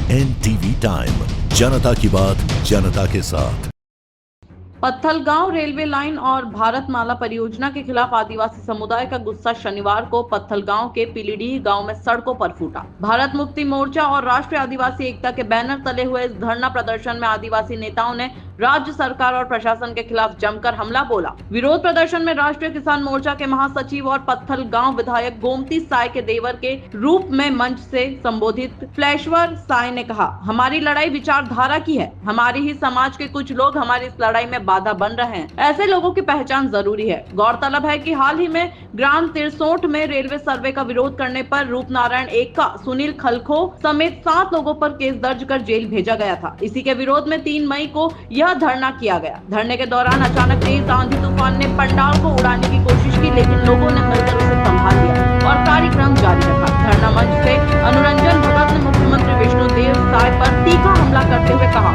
NTV time, जनता की बात जनता के साथ। पत्थलगांव रेलवे लाइन और भारतमाला परियोजना के खिलाफ आदिवासी समुदाय का गुस्सा शनिवार को पत्थलगांव के पीलीडीह गांव में सड़कों पर फूटा। भारत मुक्ति मोर्चा और राष्ट्रीय आदिवासी एकता के बैनर तले हुए इस धरना प्रदर्शन में आदिवासी नेताओं ने राज्य सरकार और प्रशासन के खिलाफ जमकर हमला बोला। विरोध प्रदर्शन में राष्ट्रीय किसान मोर्चा के महासचिव और पत्थलगांव विधायक गोमती साय के देवर के रूप में मंच से संबोधित फ्लैश्वर साय ने कहा, हमारी लड़ाई विचारधारा की है। हमारी ही समाज के कुछ लोग हमारी इस लड़ाई में बाधा बन रहे हैं। ऐसे लोगों की पहचान जरूरी है। गौरतलब है कि हाल ही में ग्राम तिरसोट में रेलवे सर्वे का विरोध करने पर रूपनारायण एक्का, सुनील खलखो समेत 7 लोगों पर केस दर्ज कर जेल भेजा गया था। इसी के विरोध में 3 मई को यह धरना किया गया। धरने के दौरान अचानक तेज आंधी तूफान ने पंडाल को उड़ाने की कोशिश की, लेकिन लोगों ने मिलकर उसे संभाल लिया और कार्यक्रम जारी रखा। धरना मंच से अनुरंजन भगत ने मुख्यमंत्री विष्णुदेव साय पर तीखा हमला करते हुए कहा,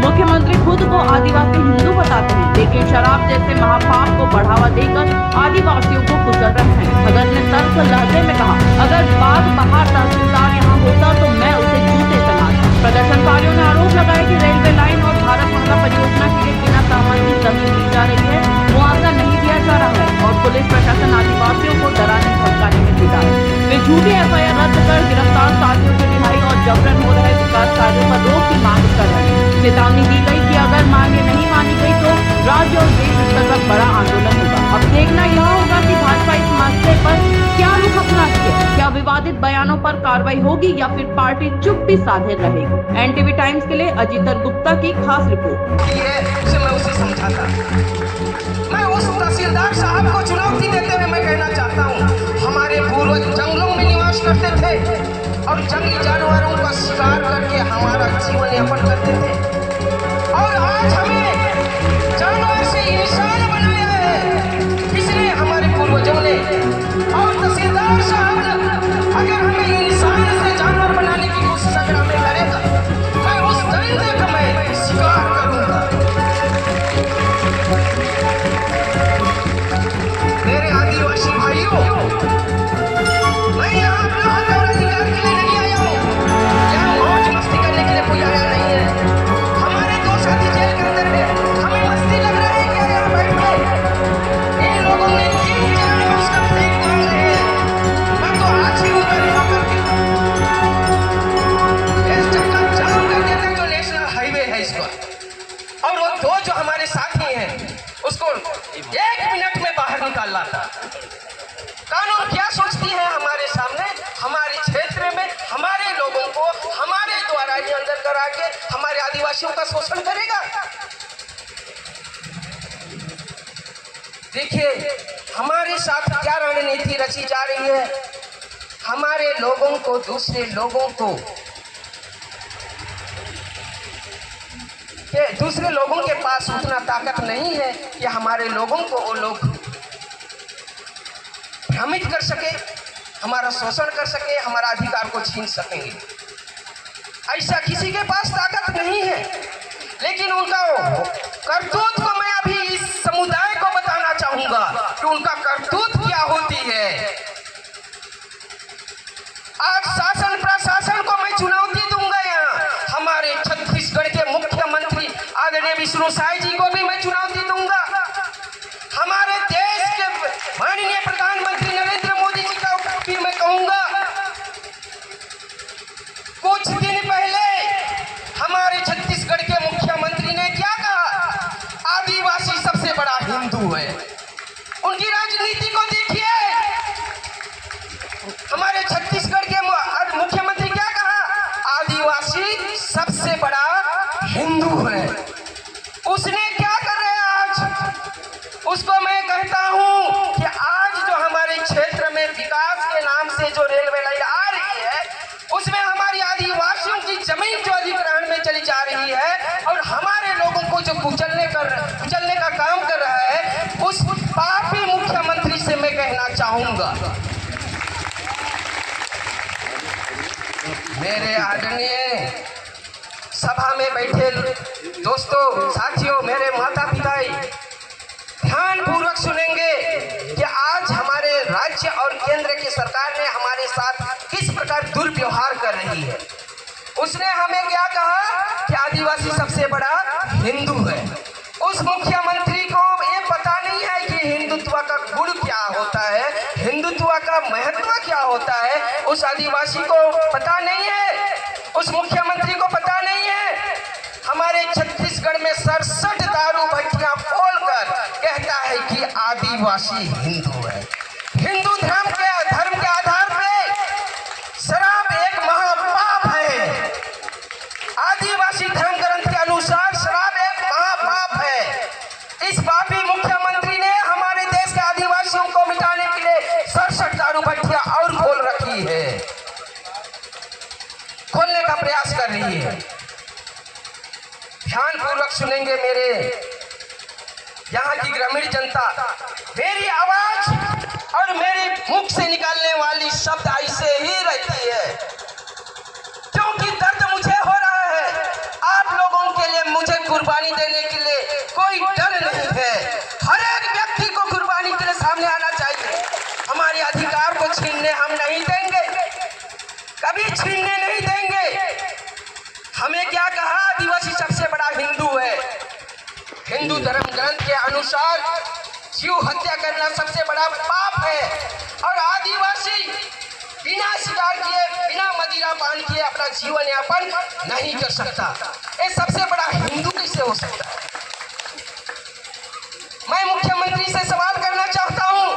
मुख्यमंत्री खुद को आदिवासी हिंदू बताते हैं, लेकिन शराब जैसे महापाप को बढ़ावा देकर आदिवासियों को कुचल रहे हैं। भगत ने तर्क लहजे में कहा, अगर बाग बहार तहसीलदार यहाँ होता तो मैं उसे जूते चलाता। प्रदर्शनकारियों ने आरोप लगाया कि रेलवे लाइन और भारतमाला परियोजना के लिए बिना सहमति जमीन ली जा रही है, मुआवजा नहीं दिया जा रहा है और पुलिस प्रशासन आदिवासियों को डराने धमकाने में जुटा है। वे झूठी FIR रद्द कर गिरफ्तार साथियों की रिहाई और जबरन हो रहे विकास कार्यों पर रोक की मांग कर रहे हैं। चेतावनी दी गई कि अगर मांगे नहीं मानी गई तो राज्य और देश स्तर पर बड़ा आंदोलन होगा। अब देखना यह होगा कि भाजपा इस मसले पर क्या रुख अपनाती है। क्या विवादित बयानों पर कार्रवाई होगी या फिर पार्टी चुप्पी साधे रहेगी। NTV टाइम्स के लिए अजीतर गुप्ता की खास रिपोर्ट। मैं उसे समझाता, मैं उस तहसीलदार साहब को चुनौती देते हुए मैं कहना चाहता हूँ, हमारे पूर्वज जंगलों में निवास करते थे और जंगली जानवरों का शिकार करके हमारा जीवन यापन करते थे और आज हमें जानवर से इंसान बनाया है। इसलिए हमारे पूर्वजों ने और तहसीलदार साहब अगर हमें इंसान से जानवर बनाने की कोशिश अगर हमें करेगा, मैं उस दरिंदे का मैं शिकार करूंगा। मेरे आदिवासी भाइयों, मैं यहाँ अपना हक और अधिकार के लिए नहीं आया हूँ, यहाँ मौज मस्ती करने के लिए कोई आया नहीं है। हमारे 2 साथी जेल के अंदर है, हमें मस्ती लग रहा है क्या यहाँ बैठ के? इन लोगों ने 3-4 वर्ष का फेंक मांग रहे हैं, मैं तो आज ही उनका रिहा करके इस चक्का जाम कर देते जो नेशनल हाईवे है इसको, और वो 2 जो हमारे साथी हैं उसको 1 मिनट में बाहर निकाल लाता। कानून क्या सोचती है हमारे सामने, हमारे क्षेत्र में हमारे लोगों को हमारे द्वारा ही अंदर करा के हमारे आदिवासियों का शोषण करेगा। देखिए हमारे साथ क्या रणनीति रची जा रही है। हमारे लोगों को, दूसरे लोगों को, दूसरे लोगों के पास उतना ताकत नहीं है कि हमारे लोगों को वो लोग भ्रमित कर सके, हमारा शोषण कर सके, हमारा अधिकार को छीन सकेंगे। ऐसा किसी के पास ताकत नहीं है, लेकिन उनका करतूत को मैं अभी इस समुदाय को बताना चाहूंगा कि उनका करतूत क्या होती है। आज शासन प्रशासन को मैं चुनौती दूंगा। यहाँ हमारे छत्तीसगढ़ के मुख्यमंत्री आदरणीय विष्णु साय जी को भी मैं चुनौती दूंगा। हमारे देश के माननीय प्रधानमंत्री नरेंद्र मोदी जी का भी मैं कहूंगा। कुछ दिन पहले हमारे छत्तीसगढ़ के मुख्यमंत्री ने क्या कहा, आदिवासी सबसे बड़ा हिंदू है। उनकी राजनीति को देखिए। हमारे छत्तीसगढ़ के मुख्यमंत्री क्या कहा, आदिवासी सबसे बड़ा हिंदू है। उसने क्या कर रहे हैं आज, उसको मैं कहता हूं कि आज जो हमारे क्षेत्र में विकास के नाम से जो रेलवे लाइन आ रही है, उसमें हमारी आदिवासियों की जमीन जो अधिग्रहण में चली जा रही है और हमारे लोगों को जो कुचलने का काम कर रहा है, उस पापी मुख्यमंत्री से मैं कहना चाहूंगा, मेरे आदरणीय सभा में बैठे दोस्तों, साथियों, मेरे माता पिता ध्यान पूर्वक सुनेंगे कि आज हमारे राज्य और केंद्र की सरकार ने हमारे साथ किस प्रकार दुर्व्यवहार कर रही है। उसने हमें क्या कहा कि आदिवासी सबसे बड़ा हिंदू है। उस मुख्यमंत्री को ये पता नहीं है कि हिंदुत्व का गुण क्या होता है, हिंदुत्व का महत्व क्या होता है। उस आदिवासी को पता नहीं है, उस मुख्यमंत्री को पता नहीं है। हमारे छत्तीसगढ़ में 67 दारू भट्टियां खोलकर कहता है कि आदिवासी हिंदू है। हिंदू धर्म के आधार पे शराब एक महापाप है। आदिवासी धर्म ग्रंथ के अनुसार शराब एक महापाप है। इस पापी मुख्यमंत्री ने हमारे देश के आदिवासियों को मिटाने के लिए 67 दारू भट्टियां और खोल रखी है, खोलने का प्रयास कर रही है। ध्यानपूर्वक सुनेंगे मेरे यहाँ की ग्रामीण जनता। मेरी आवाज और मेरे मुख से निकालने वाली शब्द ऐसे ही रहती है, क्योंकि दर्द मुझे हो रहा है। आप लोगों के लिए मुझे कुर्बानी देने के लिए कोई डर नहीं है। हर एक व्यक्ति को कुर्बानी के लिए सामने आना चाहिए। हमारे अधिकार को छीनने हम नहीं देंगे, कभी छीनने नहीं देंगे। हमें क्या कहा, आदिवासी सबसे बड़ा हिंदू है। हिंदू धर्म ग्रंथ के अनुसार जीव हत्या करना सबसे बड़ा पाप है, और आदिवासी बिना शिकार किए, बिना मदिरा पान किए अपना जीवन यापन नहीं कर सकता। ये सबसे बड़ा हिंदू कैसे हो सकता है? मैं मुख्यमंत्री से सवाल करना चाहता हूं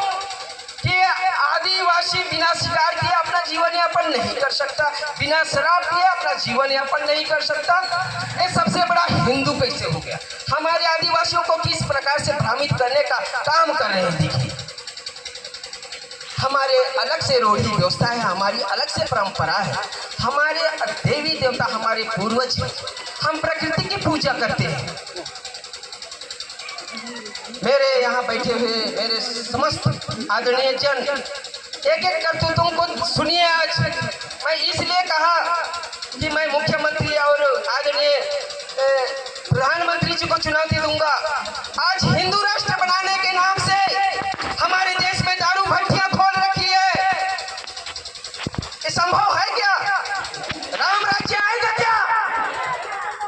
कि आदिवासी बिना शिकार किए अपना जीवन यापन नहीं कर सकता, बिना शराब पिए अपना जीवन यापन नहीं कर सकता। ये सबसे बड़ा हिंदू कैसे हो गया? हमारे आदिवासियों को किस प्रकार से भ्रमित करने का काम कर रहे हैं। देखिए, हमारे अलग से रोही व्यवस्था है, हमारी अलग से परंपरा है, हमारे देवी देवता हमारे पूर्वज हैं। हम प्रकृति की पूजा करते हैं। मेरे यहाँ बैठे हुए मेरे समस्त आदरणीय जन, एक एक करतूतों को सुनिए। आज मैं इसलिए कहा कि मैं मुख्यमंत्री और आदरणीय प्रधानमंत्री जी को चुनौती दूंगा। आज हिंदू राष्ट्र बनाने के नाम से हमारे देश में दारू भट्टियां खोल रखी है। ये संभव है क्या? राम राज्य आएगा क्या?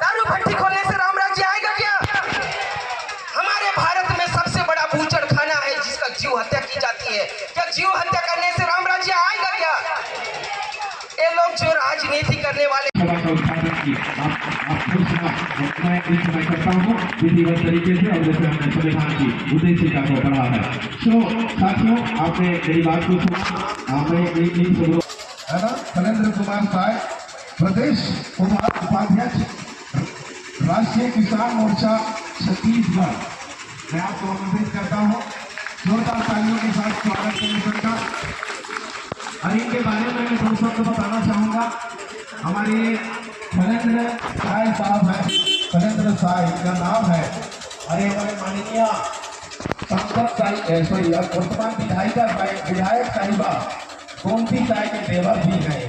दारू भट्टी खोलने से राम राज्य आएगा क्या? हमारे भारत में सबसे बड़ा बूचड़ खाना है जिसका जीव हत्या की जाती है। क्या जीव हत्या करने से राम राज्य आएगा क्या? ये लोग जो राजनीति करने वाले मैं करता हूँ विधिवत तरीके से, और जैसे हमने संविधान की उद्देशिका को पढ़ा है। तो साथियों, आपने मेरी बात को सुना। मैं एक है ना, शैलेंद्र कुमार साय, प्रदेश उपाध्यक्ष, राष्ट्रीय किसान मोर्चा छत्तीसगढ़। मैं आपको आमंत्रित करता हूँ, जोरदार तालियों के साथ स्वागत करने का। और इनके बारे में मैं 2 शब्द बताना चाहूँगा। हमारे शैलेंद्र साय साहब है, शैलेंद्र साय का नाम है, और हमारे माननीय सांसद सॉरी वर्तमान विधायक साहिबा गोमती साय के देवर भी हैं।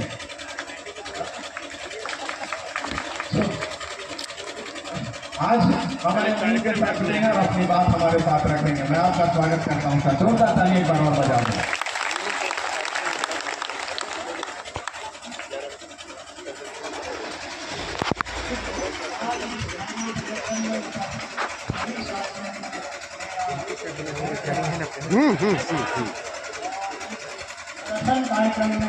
आज हमारे मंच के साथ जुड़ेंगे और अपनी बात हमारे साथ रखेंगे। मैं आपका स्वागत करता हूँ। जोरदार ताली एक बार और बजा दें। कार्यक्रम में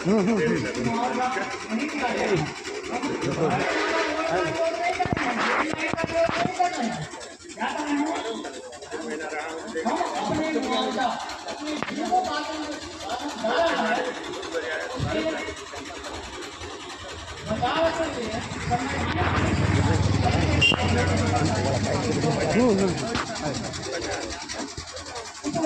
हम्म